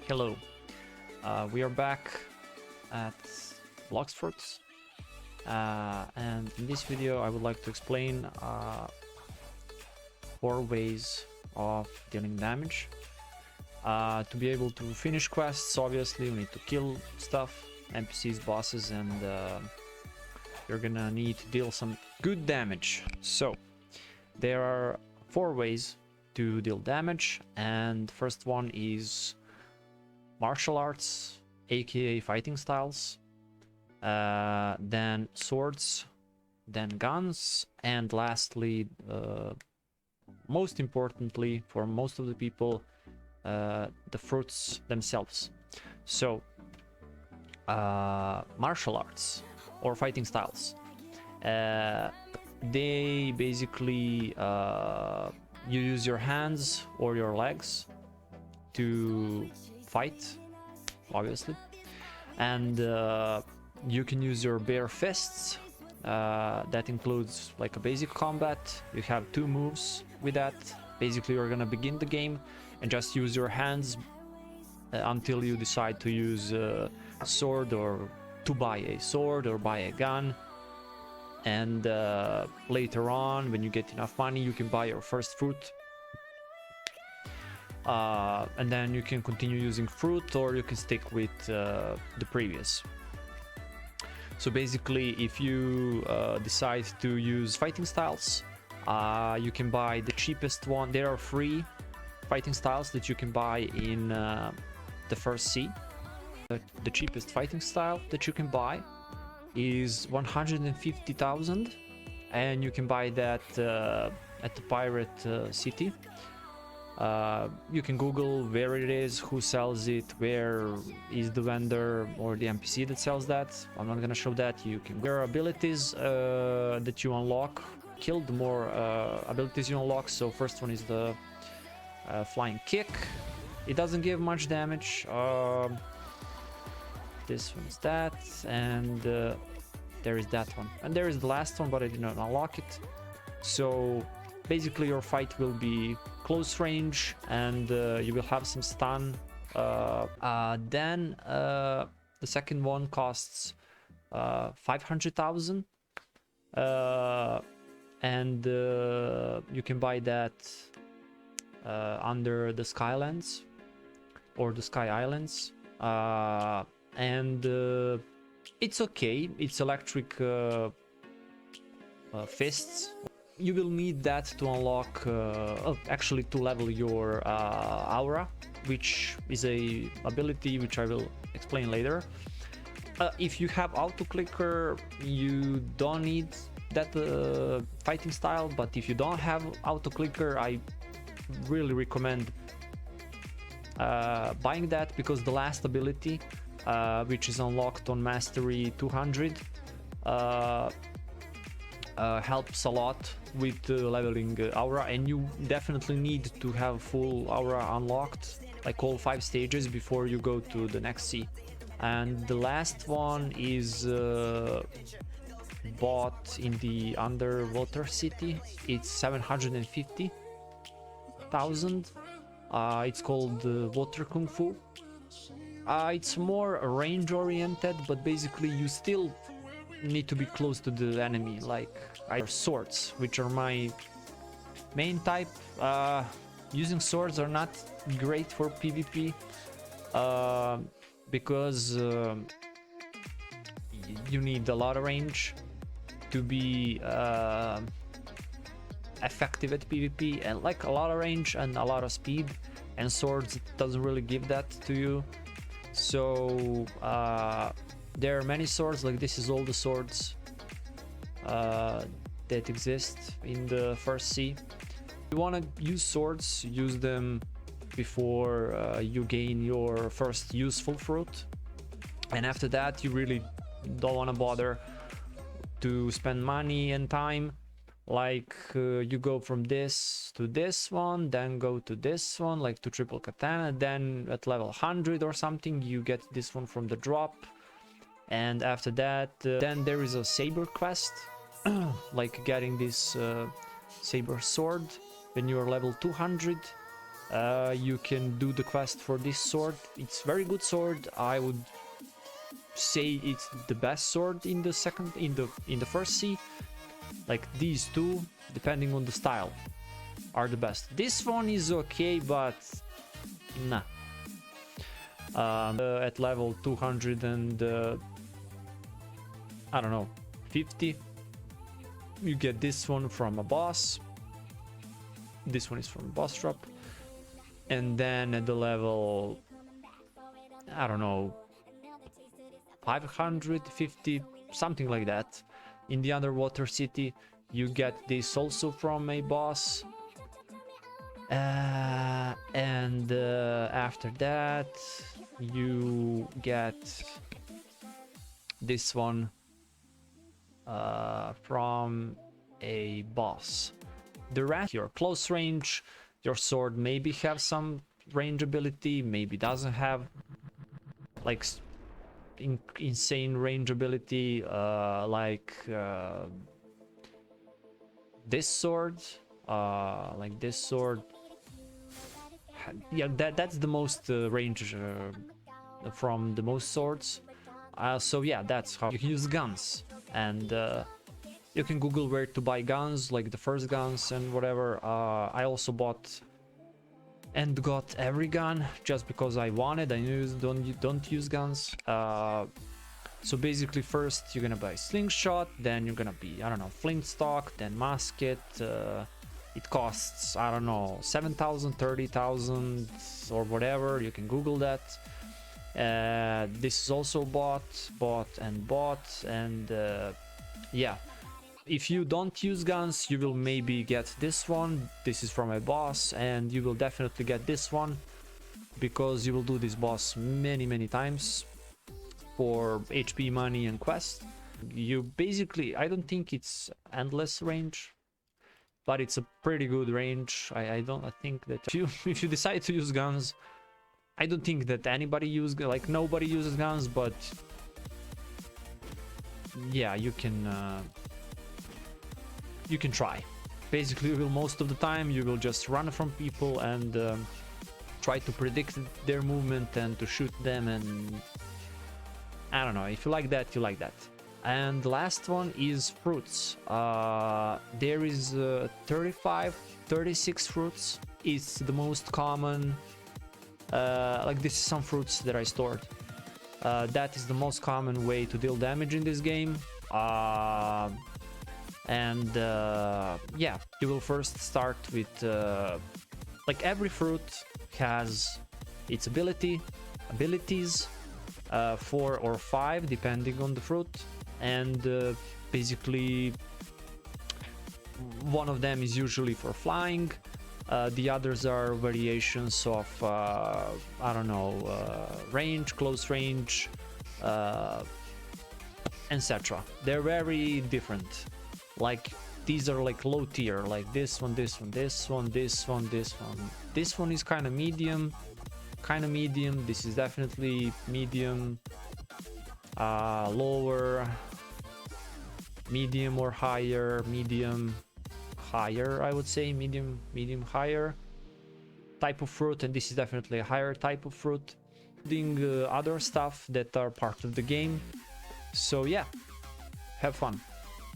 Hello, we are back at Blox Fruits, and in this video I would like to explain 4 ways of dealing damage. To be able to finish quests, obviously you need to kill stuff, NPCs, bosses, and you're gonna need to deal some good damage. So there are 4 ways to deal damage, and the first one is martial arts, aka fighting styles, then swords, then guns, and lastly, most importantly for most of the people, the fruits themselves. So martial arts or fighting styles, they basically you use your hands or your legs to fight, obviously, and you can use your bare fists. That includes like a basic combat. You have 2 moves with that. Basically you're gonna begin the game and just use your hands until you decide to use a sword, or to buy a sword or buy a gun, and later on when you get enough money you can buy your first fruit. And then you can continue using fruit, or you can stick with the previous. So basically, if you decide to use fighting styles, you can buy the cheapest one. There are 3 fighting styles that you can buy in the first sea. The cheapest fighting style that you can buy is 150,000, and you can buy that at the pirate city. You can Google where it is, who sells it, where is the vendor or the NPC that sells that. I'm not gonna show that. You can. There are abilities that you unlock. Kill, the more abilities you unlock. So first one is the flying kick. It doesn't give much damage. This one is that, and there is that one, and there is the last one, but I did not unlock it. So basically your fight will be close range, and you will have some stun. Then the second one costs 500,000, and you can buy that under the Skylands or the Sky Islands, and it's okay. It's electric fists. You will need that to unlock, actually to level your aura, which is a ability which I will explain later. If you have auto clicker, you don't need that fighting style, but if you don't have auto clicker, I really recommend buying that, because the last ability, which is unlocked on mastery 200, helps a lot with leveling aura, and you definitely need to have full aura unlocked, like all 5 stages, before you go to the next sea. And the last one is bought in the underwater city. It's 750,000. It's called Water Kung Fu. It's more range oriented, but basically you still need to be close to the enemy. Like swords, which are my main type. Using swords are not great for PvP, because you need a lot of range to be effective at PvP, and like a lot of range and a lot of speed, and swords doesn't really give that to you. So there are many swords, like this is all the swords that exist in the first sea. If you want to use swords, use them before you gain your first useful fruit, and after that you really don't want to bother to spend money and time. Like you go from this to this one, then go to this one, like to triple katana, then at level 100 or something you get this one from the drop, and after that then there is a saber quest, like getting this saber sword when you are level 200. You can do the quest for this sword. It's very good sword. I would say it's the best sword in the first sea. Like these two, depending on the style, are the best. This one is okay, but nah. At level 200 and I don't know, 50, you get this one from a boss. This one is from a boss drop. And then at the level, I don't know, 550, something like that, in the underwater city, you get this also from a boss. And after that, you get this one from a boss. The rest, your close range, your sword maybe have some range ability, maybe doesn't have like insane range ability, like this sword, like this sword. Yeah, that's the most range from the most swords. So yeah, that's how you can use guns, and you can Google where to buy guns, like the first guns and whatever. I also bought and got every gun just because I wanted. I knew don't use guns. So basically, first you're gonna buy slingshot, then you're gonna be, I don't know, flintstock, then musket. It costs, I don't know, 7,000, 30,000 or whatever. You can Google that. This is also bought, and yeah. If you don't use guns, you will maybe get this one. This is from a boss, and you will definitely get this one because you will do this boss many times for HP, money, and quest. You basically, I don't think it's endless range, but it's a pretty good range. I think that if you decide to use guns, I don't think that nobody uses guns, but yeah, you can try. Basically, most of the time you will just run from people and try to predict their movement and to shoot them, and I don't know, if you like that, you like that. And the last one is fruits. There is 36 fruits. It's the most common. Like this is some fruits that I stored. That is the most common way to deal damage in this game. Yeah, you will first start with like every fruit has its abilities, 4 or 5 depending on the fruit, and basically one of them is usually for flying. The others are variations of I don't know, range, close range, etc. They're very different. Like these are like low tier, like this one, this one, this one, this one, this one. This one is kind of medium. This is definitely medium, lower, medium or higher, medium, higher, I would say, medium, higher type of fruit, and this is definitely a higher type of fruit, including other stuff that are part of the game. So yeah, have fun.